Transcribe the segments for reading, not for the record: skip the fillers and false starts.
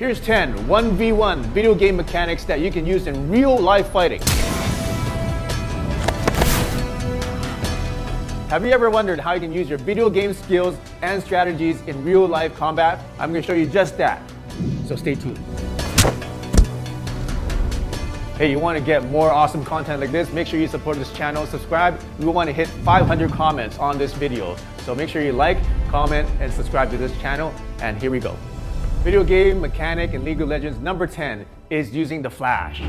Here's 10 1v1 video game mechanics that you can use in real life fighting. Have you ever wondered how you can use your video game skills and strategies in real life combat? I'm going to show you just that, so stay tuned. Hey, you want to get more awesome content like this? Make sure you support this channel, subscribe. We want to hit 500 comments on this video. So make sure you like, comment, and subscribe to this channel. And here we go. Video game mechanic in League of Legends number 10 is using the flash.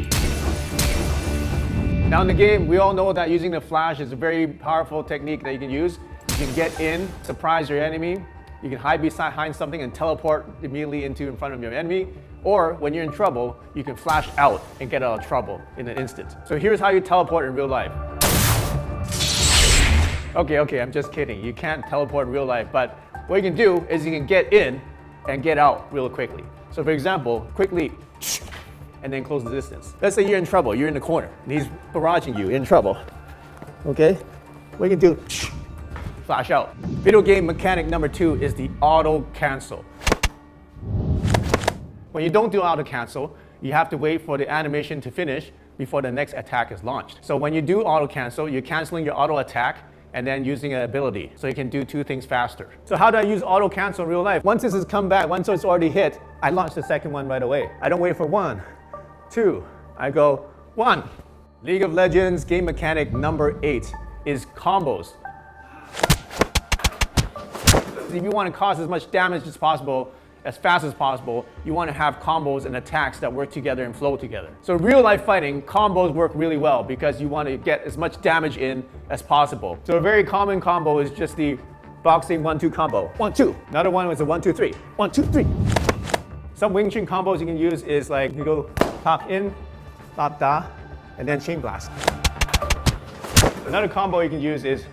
Now in the game, we all know that using the flash is a very powerful technique that you can use. You can get in, surprise your enemy. You can hide behind something and teleport immediately in front of your enemy. Or when you're in trouble, you can flash out and get out of trouble in an instant. So here's how you teleport in real life. Okay, I'm just kidding. You can't teleport in real life, but what you can do is you can get in and get out real quickly. So for example, quickly, and then close the distance. Let's say you're in trouble, you're in the corner, and he's barraging you, you're in trouble. Okay? What you can do, flash out. Video game mechanic number 2 is the auto cancel. When you don't do auto cancel, you have to wait for the animation to finish before the next attack is launched. So when you do auto cancel, you're canceling your auto attack and then using an ability. So you can do 2 things faster. So how do I use auto cancel in real life? Once this has come back, once it's already hit, I launch the second one right away. I don't wait for 1, 2, I go 1. League of Legends game mechanic number 8 is combos. If you want to cause as much damage as possible, as fast as possible, you want to have combos and attacks that work together and flow together. So real life fighting, combos work really well because you want to get as much damage in as possible. So a very common combo is just the boxing 1-2 combo. 1-2. Another one is a 1-2-3. 1-2-3. Some Wing Chun combos you can use is like you go top in, top da, and then chain blast. Another combo you can use is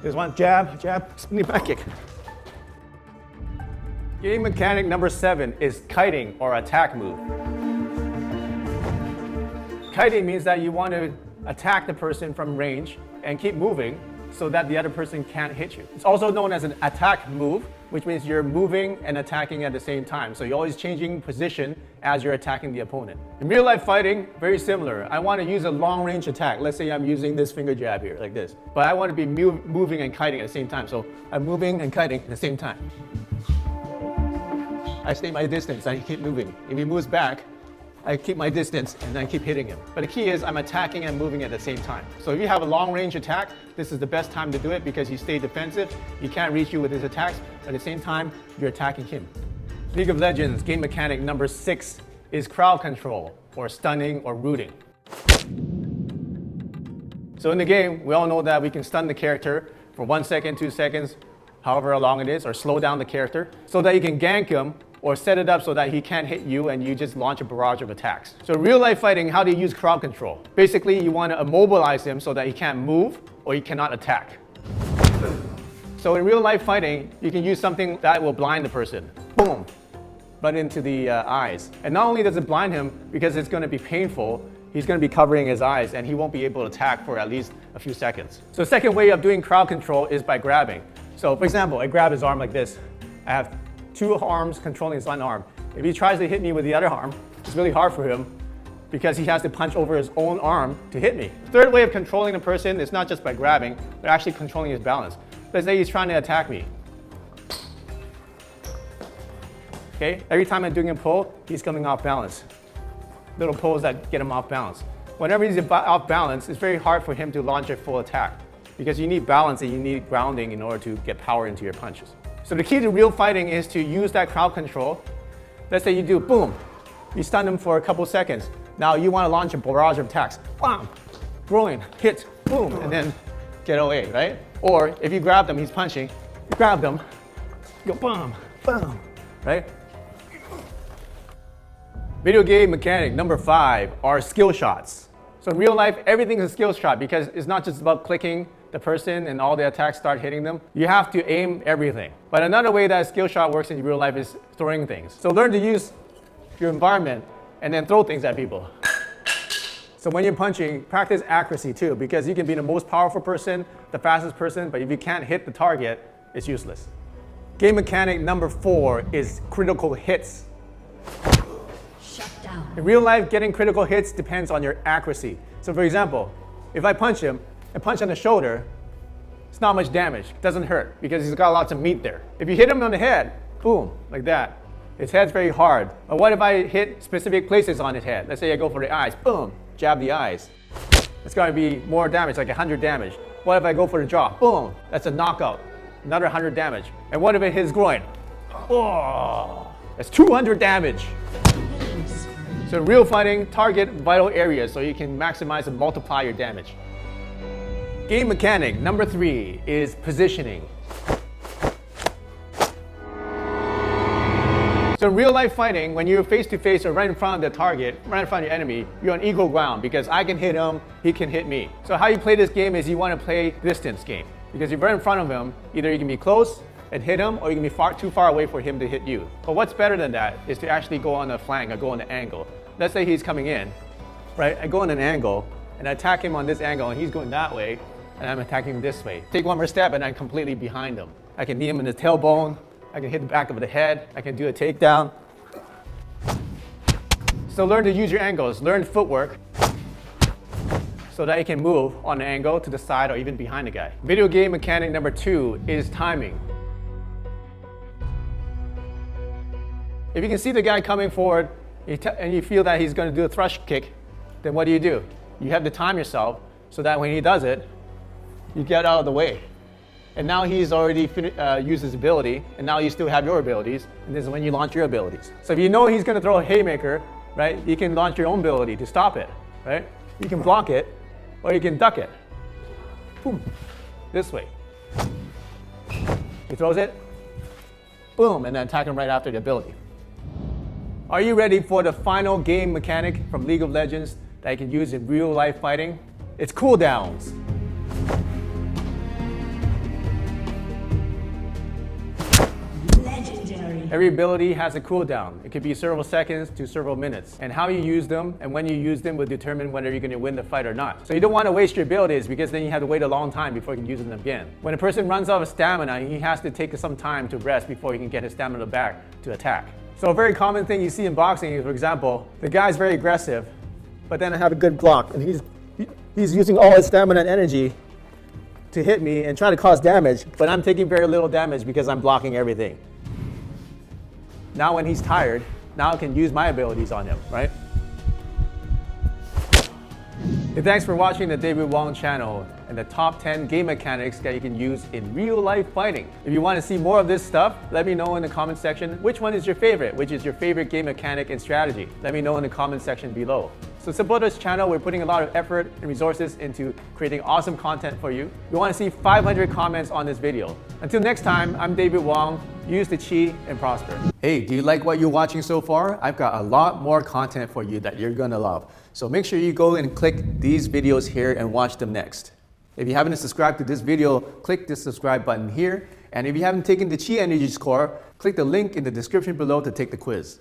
there's one jab, spinning back kick. Game mechanic number 7 is kiting or attack move. Kiting means that you want to attack the person from range and keep moving so that the other person can't hit you. It's also known as an attack move, which means you're moving and attacking at the same time. So you're always changing position as you're attacking the opponent. In real life fighting, very similar. I want to use a long range attack. Let's say I'm using this finger jab here, like this. But I want to be moving and kiting at the same time. So I'm moving and kiting at the same time. I stay my distance, I keep moving. If he moves back, I keep my distance and I keep hitting him. But the key is I'm attacking and moving at the same time. So if you have a long range attack, this is the best time to do it because you stay defensive. He can't reach you with his attacks, but at the same time, you're attacking him. League of Legends game mechanic number 6 is crowd control or stunning or rooting. So in the game, we all know that we can stun the character for 1 second, 2 seconds, however long it is, or slow down the character so that you can gank him or set it up so that he can't hit you and you just launch a barrage of attacks. So real life fighting, how do you use crowd control? Basically, you want to immobilize him so that he can't move or he cannot attack. So in real life fighting, you can use something that will blind the person. Boom, right into the eyes. And not only does it blind him because it's going to be painful, he's going to be covering his eyes and he won't be able to attack for at least a few seconds. So the second way of doing crowd control is by grabbing. So for example, I grab his arm like this. I have 2 arms controlling his one arm. If he tries to hit me with the other arm, it's really hard for him because he has to punch over his own arm to hit me. The third way of controlling a person is not just by grabbing, but actually controlling his balance. Let's say he's trying to attack me. Okay, every time I'm doing a pull, he's coming off balance. Little pulls that get him off balance. Whenever he's off balance, it's very hard for him to launch a full attack because you need balance and you need grounding in order to get power into your punches. So the key to real fighting is to use that crowd control. Let's say you do boom, you stun him for a couple seconds. Now you want to launch a barrage of attacks. Bam, groin, hit, boom, and then get away, right? Or if you grab them, he's punching, you grab them, you go bam, bam, right? Video game mechanic number 5 are skill shots. So in real life, everything is a skill shot because it's not just about clicking the person and all the attacks start hitting them. You have to aim everything. But another way that a skill shot works in real life is throwing things. So learn to use your environment and then throw things at people. So when you're punching, practice accuracy too, because you can be the most powerful person, the fastest person, but if you can't hit the target, it's useless. Game mechanic number 4 is critical hits. In real life, getting critical hits depends on your accuracy. So for example, if I punch him and punch on the shoulder, it's not much damage. It doesn't hurt because he's got lots of meat there. If you hit him on the head, boom, like that. His head's very hard. But what if I hit specific places on his head? Let's say I go for the eyes, boom, jab the eyes. It's going to be more damage, like 100 damage. What if I go for the jaw? Boom, that's a knockout, another 100 damage. And what if it hits groin? Oh, that's 200 damage. So in real fighting, target vital areas so you can maximize and multiply your damage. Game mechanic number 3 is positioning. So in real life fighting, when you're face to face or right in front of the target, right in front of your enemy, you're on equal ground because I can hit him, he can hit me. So how you play this game is you want to play distance game. Because if you're right in front of him, either you can be close and hit him or you can be too far away for him to hit you. But what's better than that is to actually go on the flank or go on the angle. Let's say he's coming in, right? I go on an angle and I attack him on this angle and he's going that way and I'm attacking him this way. Take one more step and I'm completely behind him. I can knee him in the tailbone, I can hit the back of the head, I can do a takedown. So learn to use your angles, learn footwork so that you can move on the angle to the side or even behind the guy. Video game mechanic number 2 is timing. If you can see the guy coming forward and you feel that he's going to do a thrust kick, then what do? You have to time yourself so that when he does it, you get out of the way. And now he's already used his ability, and now you still have your abilities, and this is when you launch your abilities. So if you know he's going to throw a haymaker, right, you can launch your own ability to stop it, right? You can block it, or you can duck it. Boom, this way. He throws it, boom, and then attack him right after the ability. Are you ready for the final game mechanic from League of Legends that you can use in real life fighting? It's cooldowns. Every ability has a cooldown. It could be several seconds to several minutes. And how you use them and when you use them will determine whether you're going to win the fight or not. So you don't want to waste your abilities because then you have to wait a long time before you can use them again. When a person runs out of stamina, he has to take some time to rest before he can get his stamina back to attack. So a very common thing you see in boxing is, for example, the guy's very aggressive, but then I have a good block and he's using all his stamina and energy to hit me and try to cause damage, but I'm taking very little damage because I'm blocking everything. Now when he's tired, now I can use my abilities on him, right? Hey, thanks for watching the David Wong channel and the top 10 game mechanics that you can use in real life fighting. If you want to see more of this stuff, let me know in the comment section which one is your favorite, which is your favorite game mechanic and strategy. Let me know in the comment section below. So support this channel. We're putting a lot of effort and resources into creating awesome content for you. We want to see 500 comments on this video. Until next time, I'm David Wong. Use the chi and prosper. Hey, do you like what you're watching so far? I've got a lot more content for you that you're gonna love. So make sure you go and click these videos here and watch them next. If you haven't subscribed to this video, click the subscribe button here. And if you haven't taken the Chi Energy Score, click the link in the description below to take the quiz.